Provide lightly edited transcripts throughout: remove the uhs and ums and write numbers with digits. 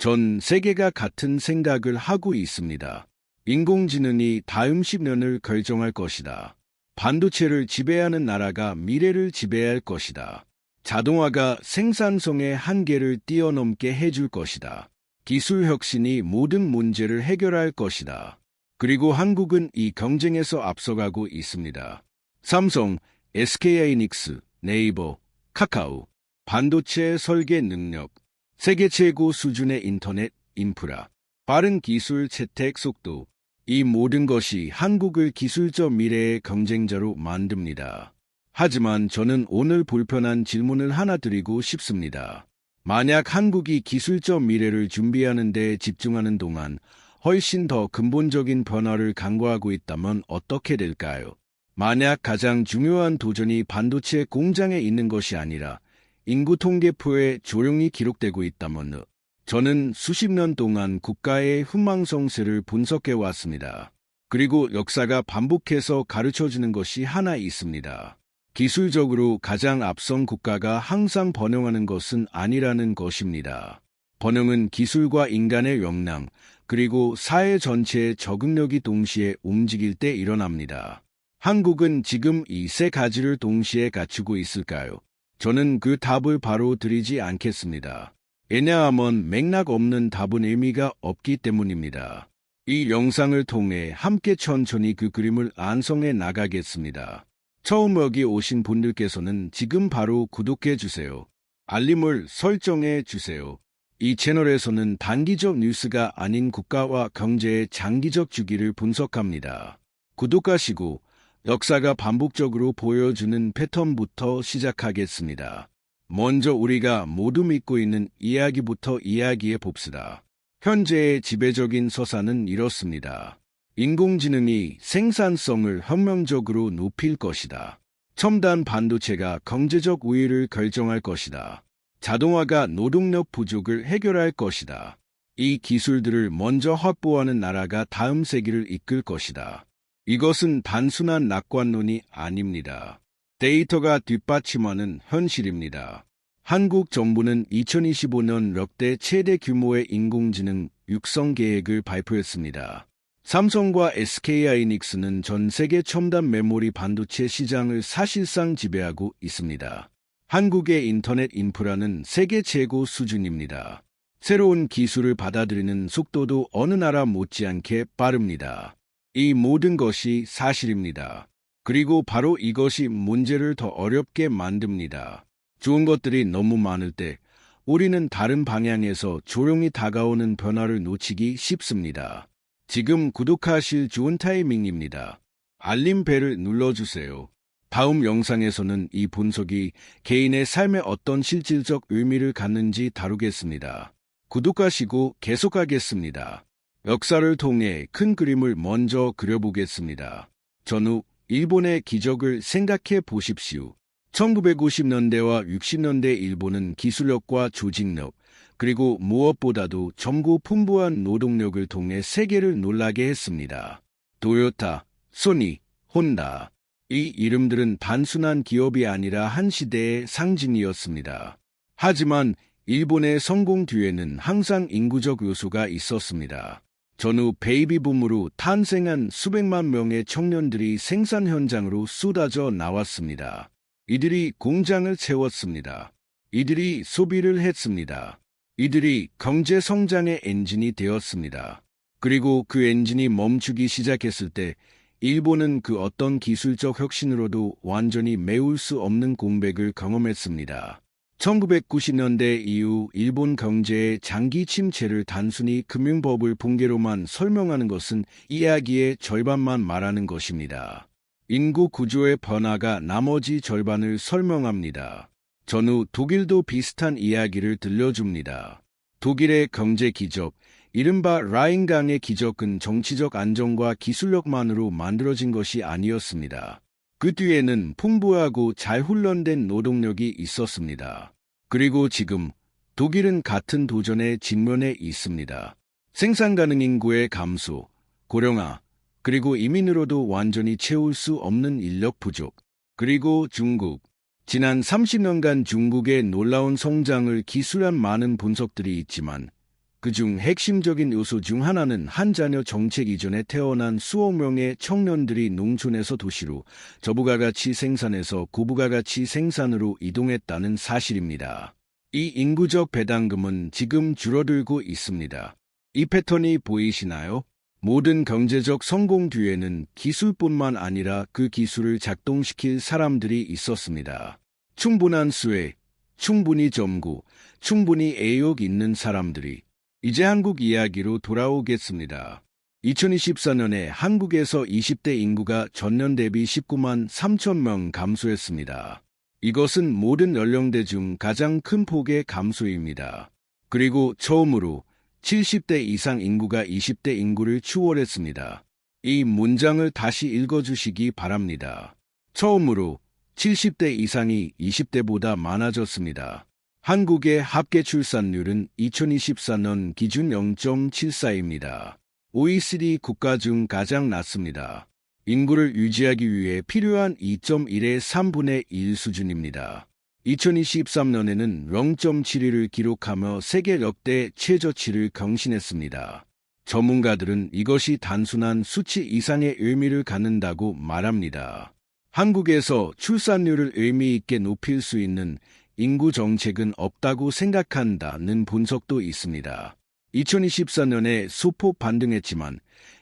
전 세계가 같은 생각을 하고 있습니다. 인공지능이 다음 10년을 결정할 것이다. 반도체를 지배하는 나라가 미래를 지배할 것이다. 자동화가 생산성의 한계를 뛰어넘게 해줄 것이다. 기술 혁신이 모든 문제를 해결할 것이다. 그리고 한국은 이 경쟁에서 앞서가고 있습니다. 삼성, SK하이닉스, 네이버, 카카오, 반도체 설계 능력, 세계 최고 수준의 인터넷 인프라, 빠른 기술 채택 속도, 이 모든 것이 한국을 기술적 미래의 경쟁자로 만듭니다. 하지만 저는 오늘 불편한 질문을 하나 드리고 싶습니다. 만약 한국이 기술적 미래를 준비하는 데 집중하는 동안 훨씬 더 근본적인 변화를 강구하고 있다면 어떻게 될까요? 만약 가장 중요한 도전이 반도체 공장에 있는 것이 아니라 인구 통계표에 조용히 기록되고 있다면 저는 수십 년 동안 국가의 흥망성쇠를 분석해 왔습니다. 그리고 역사가 반복해서 가르쳐주는 것이 하나 있습니다. 기술적으로 가장 앞선 국가가 항상 번영하는 것은 아니라는 것입니다. 번영은 기술과 인간의 역량, 그리고 사회 전체의 적응력이 동시에 움직일 때 일어납니다. 한국은 지금 이 세 가지를 동시에 갖추고 있을까요? 저는 그 답을 바로 드리지 않겠습니다. 왜냐하면 맥락 없는 답은 의미가 없기 때문입니다. 이 영상을 통해 함께 천천히 그 그림을 완성해 나가겠습니다. 처음 여기 오신 분들께서는 지금 바로 구독해 주세요. 알림을 설정해 주세요. 이 채널에서는 단기적 뉴스가 아닌 국가와 경제의 장기적 주기를 분석합니다. 구독하시고 역사가 반복적으로 보여주는 패턴부터 시작하겠습니다. 먼저 우리가 모두 믿고 있는 이야기부터 이야기해 봅시다. 현재의 지배적인 서사는 이렇습니다. 인공지능이 생산성을 혁명적으로 높일 것이다. 첨단 반도체가 경제적 우위를 결정할 것이다. 자동화가 노동력 부족을 해결할 것이다. 이 기술들을 먼저 확보하는 나라가 다음 세기를 이끌 것이다. 이것은 단순한 낙관론이 아닙니다. 데이터가 뒷받침하는 현실입니다. 한국 정부는 2025년 역대 최대 규모의 인공지능 육성 계획을 발표했습니다. 삼성과 SK하이닉스는 전 세계 첨단 메모리 반도체 시장을 사실상 지배하고 있습니다. 한국의 인터넷 인프라는 세계 최고 수준입니다. 새로운 기술을 받아들이는 속도도 어느 나라 못지않게 빠릅니다. 이 모든 것이 사실입니다. 그리고 바로 이것이 문제를 더 어렵게 만듭니다. 좋은 것들이 너무 많을 때 우리는 다른 방향에서 조용히 다가오는 변화를 놓치기 쉽습니다. 지금 구독하실 좋은 타이밍입니다. 알림벨을 눌러주세요. 다음 영상에서는 이 분석이 개인의 삶에 어떤 실질적 의미를 갖는지 다루겠습니다. 구독하시고 계속하겠습니다. 역사를 통해 큰 그림을 먼저 그려보겠습니다. 전후 일본의 기적을 생각해 보십시오. 1950년대와 60년대 일본은 기술력과 조직력, 그리고 무엇보다도 젊고 풍부한 노동력을 통해 세계를 놀라게 했습니다. 도요타, 소니, 혼다. 이 이름들은 단순한 기업이 아니라 한 시대의 상징이었습니다. 하지만 일본의 성공 뒤에는 항상 인구적 요소가 있었습니다. 전후 베이비붐으로 탄생한 수백만 명의 청년들이 생산 현장으로 쏟아져 나왔습니다. 이들이 공장을 채웠습니다. 이들이 소비를 했습니다. 이들이 경제 성장의 엔진이 되었습니다. 그리고 그 엔진이 멈추기 시작했을 때 일본은 그 어떤 기술적 혁신으로도 완전히 메울 수 없는 공백을 경험했습니다. 1990년대 이후 일본 경제의 장기 침체를 단순히 금융버블 붕괴로만 설명하는 것은 이야기의 절반만 말하는 것입니다. 인구 구조의 변화가 나머지 절반을 설명합니다. 전후 독일도 비슷한 이야기를 들려줍니다. 독일의 경제 기적, 이른바 라인강의 기적은 정치적 안정과 기술력만으로 만들어진 것이 아니었습니다. 그 뒤에는 풍부하고 잘 훈련된 노동력이 있었습니다. 그리고 지금 독일은 같은 도전에 직면해 있습니다. 생산 가능 인구의 감소, 고령화, 그리고 이민으로도 완전히 채울 수 없는 인력 부족, 그리고 중국. 지난 30년간 중국의 놀라운 성장을 기술한 많은 분석들이 있지만 그중 핵심적인 요소 중 하나는 한 자녀 정책 이전에 태어난 수억 명의 청년들이 농촌에서 도시로, 저부가가치 생산에서 고부가가치 생산으로 이동했다는 사실입니다. 이 인구적 배당금은 지금 줄어들고 있습니다. 이 패턴이 보이시나요? 모든 경제적 성공 뒤에는 기술뿐만 아니라 그 기술을 작동시킬 사람들이 있었습니다. 충분한 수혜, 충분히 점고, 충분히 애욕 있는 사람들이. 이제 한국 이야기로 돌아오겠습니다. 2024년에 한국에서 20대 인구가 전년 대비 19만 3천 명 감소했습니다. 이것은 모든 연령대 중 가장 큰 폭의 감소입니다. 그리고 처음으로 70대 이상 인구가 20대 인구를 추월했습니다. 이 문장을 다시 읽어주시기 바랍니다. 처음으로 70대 이상이 20대보다 많아졌습니다. 한국의 합계 출산율은 2024년 기준 0.74입니다. OECD 국가 중 가장 낮습니다. 인구를 유지하기 위해 필요한 2.1의 3분의 1 수준입니다. 2023년에는 0.72를 기록하며 세계 역대 최저치를 경신했습니다. 전문가들은 이것이 단순한 수치 이상의 의미를 갖는다고 말합니다. 한국에서 출산율을 의미 있게 높일 수 있는 인구 정책은 없다고 생각한다는 분석도 있습니다. 2024년에 소폭 반등했지만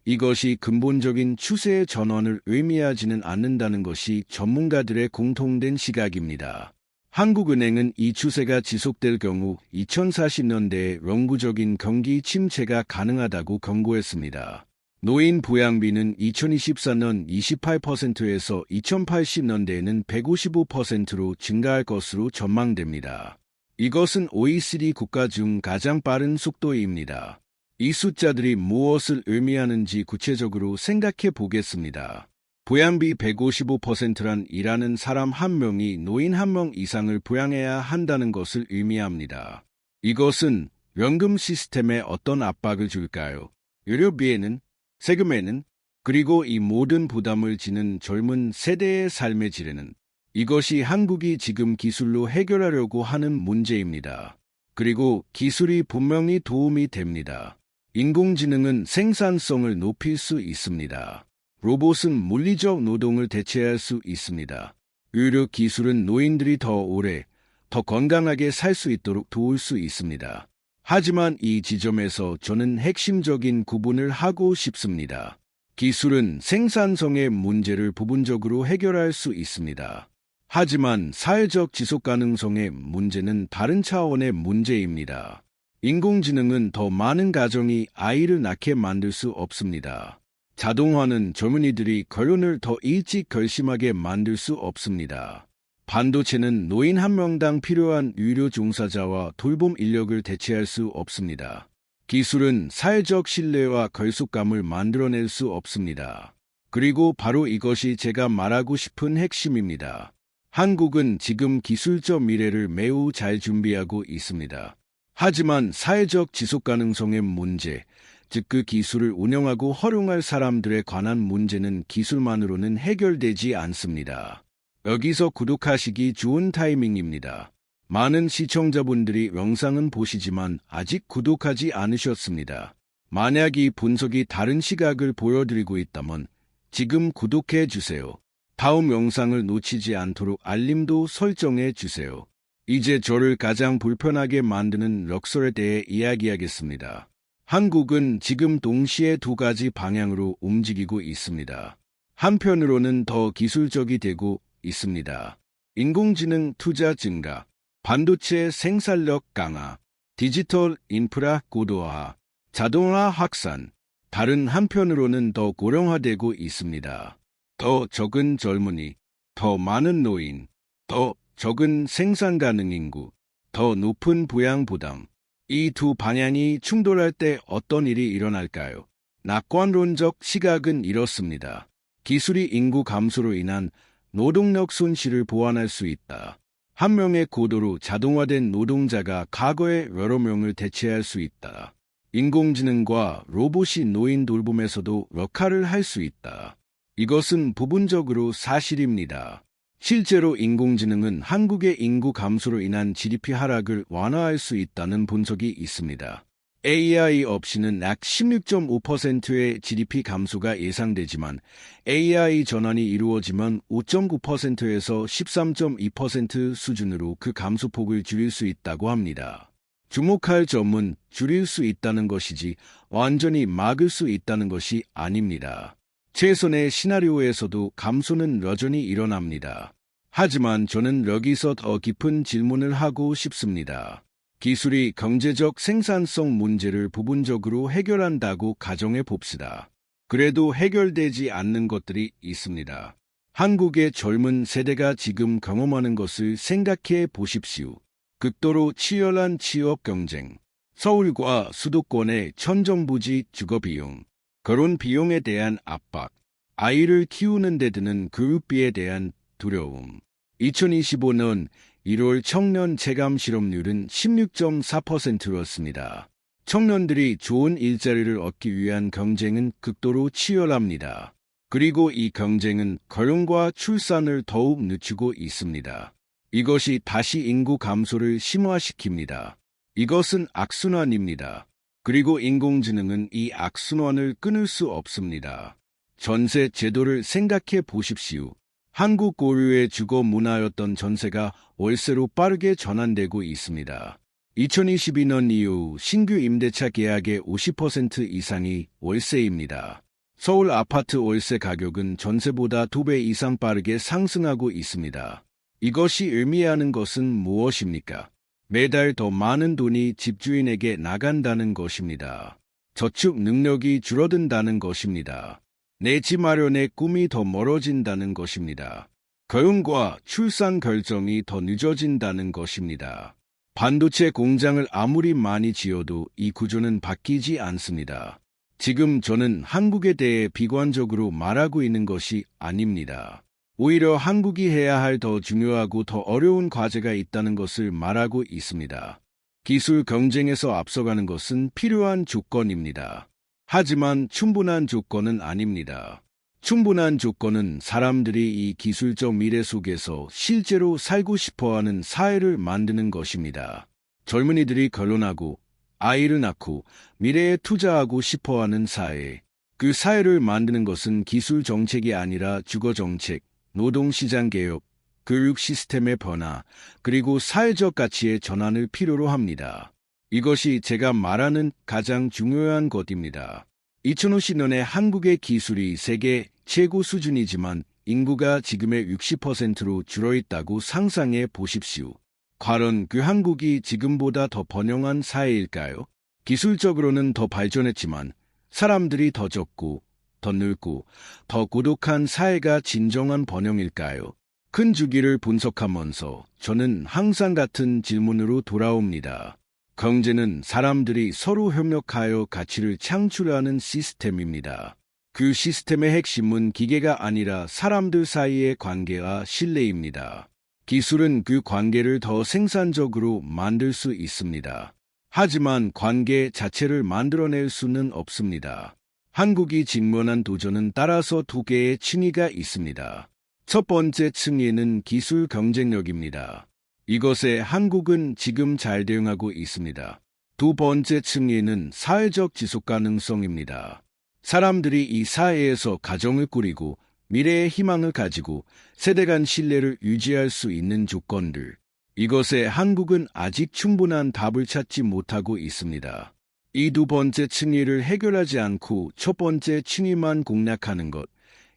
이것이 근본적인 추세의 전환을 의미하지는 않는다는 것이 전문가들의 공통된 시각입니다. 한국은행은 이 추세가 지속될 경우 2040년대에 영구적인 경기 침체가 가능하다고 경고했습니다. 노인 부양비는 2024년 28%에서 2080년대에는 155%로 증가할 것으로 전망됩니다. 이것은 OECD 국가 중 가장 빠른 속도입니다. 이 숫자들이 무엇을 의미하는지 구체적으로 생각해 보겠습니다. 부양비 155%란 일하는 사람 한 명이 노인 한 명 이상을 부양해야 한다는 것을 의미합니다. 이것은 연금 시스템에 어떤 압박을 줄까요? 의료비에는, 세금에는, 그리고 이 모든 부담을 지는 젊은 세대의 삶의 질에는. 이것이 한국이 지금 기술로 해결하려고 하는 문제입니다. 그리고 기술이 분명히 도움이 됩니다. 인공지능은 생산성을 높일 수 있습니다. 로봇은 물리적 노동을 대체할 수 있습니다. 의료 기술은 노인들이 더 오래, 더 건강하게 살 수 있도록 도울 수 있습니다. 하지만 이 지점에서 저는 핵심적인 구분을 하고 싶습니다. 기술은 생산성의 문제를 부분적으로 해결할 수 있습니다. 하지만 사회적 지속 가능성의 문제는 다른 차원의 문제입니다. 인공지능은 더 많은 가정이 아이를 낳게 만들 수 없습니다. 자동화는 젊은이들이 결혼을 더 일찍 결심하게 만들 수 없습니다. 반도체는 노인 한 명당 필요한 의료 종사자와 돌봄 인력을 대체할 수 없습니다. 기술은 사회적 신뢰와 결속감을 만들어낼 수 없습니다. 그리고 바로 이것이 제가 말하고 싶은 핵심입니다. 한국은 지금 기술적 미래를 매우 잘 준비하고 있습니다. 하지만 사회적 지속 가능성의 문제, 즉 그 기술을 운영하고 활용할 사람들에 관한 문제는 기술만으로는 해결되지 않습니다. 여기서 구독하시기 좋은 타이밍입니다. 많은 시청자분들이 영상은 보시지만 아직 구독하지 않으셨습니다. 만약 이 분석이 다른 시각을 보여드리고 있다면 지금 구독해 주세요. 다음 영상을 놓치지 않도록 알림도 설정해 주세요. 이제 저를 가장 불편하게 만드는 럭설에 대해 이야기하겠습니다. 한국은 지금 동시에 두 가지 방향으로 움직이고 있습니다. 한편으로는 더 기술적이 되고 있습니다. 인공지능 투자 증가, 반도체 생산력 강화, 디지털 인프라 고도화, 자동화 확산. 다른 한편으로는 더 고령화되고 있습니다. 더 적은 젊은이, 더 많은 노인, 더 적은 생산 가능 인구, 더 높은 부양 부담. 이 두 방향이 충돌할 때 어떤 일이 일어날까요? 낙관론적 시각은 이렇습니다. 기술이 인구 감소로 인한 노동력 손실을 보완할 수 있다. 한 명의 고도로 자동화된 노동자가 과거의 여러 명을 대체할 수 있다. 인공지능과 로봇이 노인 돌봄에서도 역할을 할 수 있다. 이것은 부분적으로 사실입니다. 실제로 인공지능은 한국의 인구 감소로 인한 GDP 하락을 완화할 수 있다는 분석이 있습니다. AI 없이는 약 16.5%의 GDP 감소가 예상되지만 AI 전환이 이루어지면 5.9%에서 13.2% 수준으로 그 감소폭을 줄일 수 있다고 합니다. 주목할 점은 줄일 수 있다는 것이지 완전히 막을 수 있다는 것이 아닙니다. 최선의 시나리오에서도 감소는 여전히 일어납니다. 하지만 저는 여기서 더 깊은 질문을 하고 싶습니다. 기술이 경제적 생산성 문제를 부분적으로 해결한다고 가정해 봅시다. 그래도 해결되지 않는 것들이 있습니다. 한국의 젊은 세대가 지금 경험하는 것을 생각해 보십시오. 극도로 치열한 취업 경쟁, 서울과 수도권의 천정부지 주거비용, 결혼 비용에 대한 압박, 아이를 키우는 데 드는 교육비에 대한 두려움. 2025년 1월 청년 체감 실업률은 16.4%였습니다. 청년들이 좋은 일자리를 얻기 위한 경쟁은 극도로 치열합니다. 그리고 이 경쟁은 결혼과 출산을 더욱 늦추고 있습니다. 이것이 다시 인구 감소를 심화시킵니다. 이것은 악순환입니다. 그리고 인공지능은 이 악순환을 끊을 수 없습니다. 전세 제도를 생각해 보십시오. 한국 고유의 주거 문화였던 전세가 월세로 빠르게 전환되고 있습니다. 2022년 이후 신규 임대차 계약의 50% 이상이 월세입니다. 서울 아파트 월세 가격은 전세보다 2배 이상 빠르게 상승하고 있습니다. 이것이 의미하는 것은 무엇입니까? 매달 더 많은 돈이 집주인에게 나간다는 것입니다. 저축 능력이 줄어든다는 것입니다. 내 집 마련의 꿈이 더 멀어진다는 것입니다. 결혼과 출산 결정이 더 늦어진다는 것입니다. 반도체 공장을 아무리 많이 지어도 이 구조는 바뀌지 않습니다. 지금 저는 한국에 대해 비관적으로 말하고 있는 것이 아닙니다. 오히려 한국이 해야 할 더 중요하고 더 어려운 과제가 있다는 것을 말하고 있습니다. 기술 경쟁에서 앞서가는 것은 필요한 조건입니다. 하지만 충분한 조건은 아닙니다. 충분한 조건은 사람들이 이 기술적 미래 속에서 실제로 살고 싶어하는 사회를 만드는 것입니다. 젊은이들이 결혼하고 아이를 낳고 미래에 투자하고 싶어하는 사회. 그 사회를 만드는 것은 기술 정책이 아니라 주거 정책, 노동시장 개혁, 교육 시스템의 변화, 그리고 사회적 가치의 전환을 필요로 합니다. 이것이 제가 말하는 가장 중요한 것입니다. 2050년에 한국의 기술이 세계 최고 수준이지만 인구가 지금의 60%로 줄어있다고 상상해 보십시오. 과연 그 한국이 지금보다 더 번영한 사회일까요? 기술적으로는 더 발전했지만 사람들이 더 적고 더 늙고 더 고독한 사회가 진정한 번영일까요? 큰 주기를 분석하면서 저는 항상 같은 질문으로 돌아옵니다. 경제는 사람들이 서로 협력하여 가치를 창출하는 시스템입니다. 그 시스템의 핵심은 기계가 아니라 사람들 사이의 관계와 신뢰입니다. 기술은 그 관계를 더 생산적으로 만들 수 있습니다. 하지만 관계 자체를 만들어낼 수는 없습니다. 한국이 직면한 도전은 따라서 두 개의 층위가 있습니다. 첫 번째 층위는 기술 경쟁력입니다. 이것에 한국은 지금 잘 대응하고 있습니다. 두 번째 층위는 사회적 지속 가능성입니다. 사람들이 이 사회에서 가정을 꾸리고 미래의 희망을 가지고 세대 간 신뢰를 유지할 수 있는 조건들. 이것에 한국은 아직 충분한 답을 찾지 못하고 있습니다. 이 두 번째 층위를 해결하지 않고 첫 번째 층위만 공략하는 것.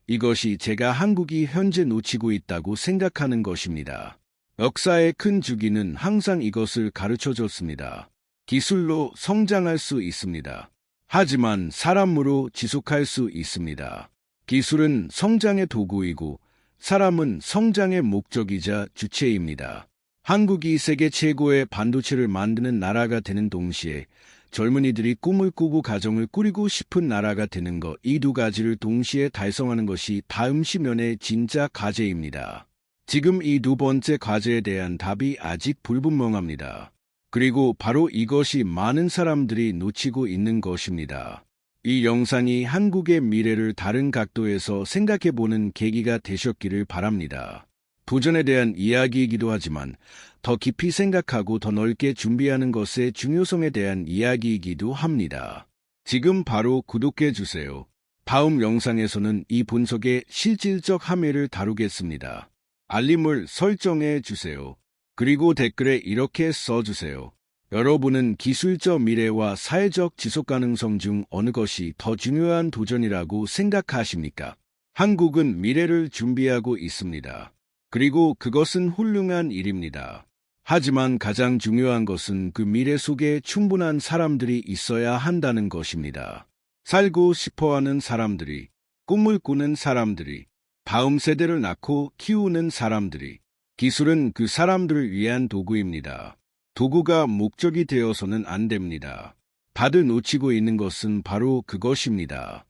이것이 제가 한국이 현재 놓치고 있다고 생각하는 것입니다. 역사의 큰 주기는 항상 이것을 가르쳐줬습니다. 기술로 성장할 수 있습니다. 하지만 사람으로 지속할 수 있습니다. 기술은 성장의 도구이고 사람은 성장의 목적이자 주체입니다. 한국이 세계 최고의 반도체를 만드는 나라가 되는 동시에 젊은이들이 꿈을 꾸고 가정을 꾸리고 싶은 나라가 되는 것, 이 두 가지를 동시에 달성하는 것이 다음 10년의 진짜 과제입니다. 지금 이 두 번째 과제에 대한 답이 아직 불분명합니다. 그리고 바로 이것이 많은 사람들이 놓치고 있는 것입니다. 이 영상이 한국의 미래를 다른 각도에서 생각해보는 계기가 되셨기를 바랍니다. 도전에 대한 이야기이기도 하지만 더 깊이 생각하고 더 넓게 준비하는 것의 중요성에 대한 이야기이기도 합니다. 지금 바로 구독해 주세요. 다음 영상에서는 이 분석의 실질적 함의를 다루겠습니다. 알림을 설정해 주세요. 그리고 댓글에 이렇게 써주세요. 여러분은 기술적 미래와 사회적 지속 가능성 중 어느 것이 더 중요한 도전이라고 생각하십니까? 한국은 미래를 준비하고 있습니다. 그리고 그것은 훌륭한 일입니다. 하지만 가장 중요한 것은 그 미래 속에 충분한 사람들이 있어야 한다는 것입니다. 살고 싶어하는 사람들이, 꿈을 꾸는 사람들이, 다음 세대를 낳고 키우는 사람들이, 기술은 그 사람들을 위한 도구입니다. 도구가 목적이 되어서는 안 됩니다. 다들 놓치고 있는 것은 바로 그것입니다.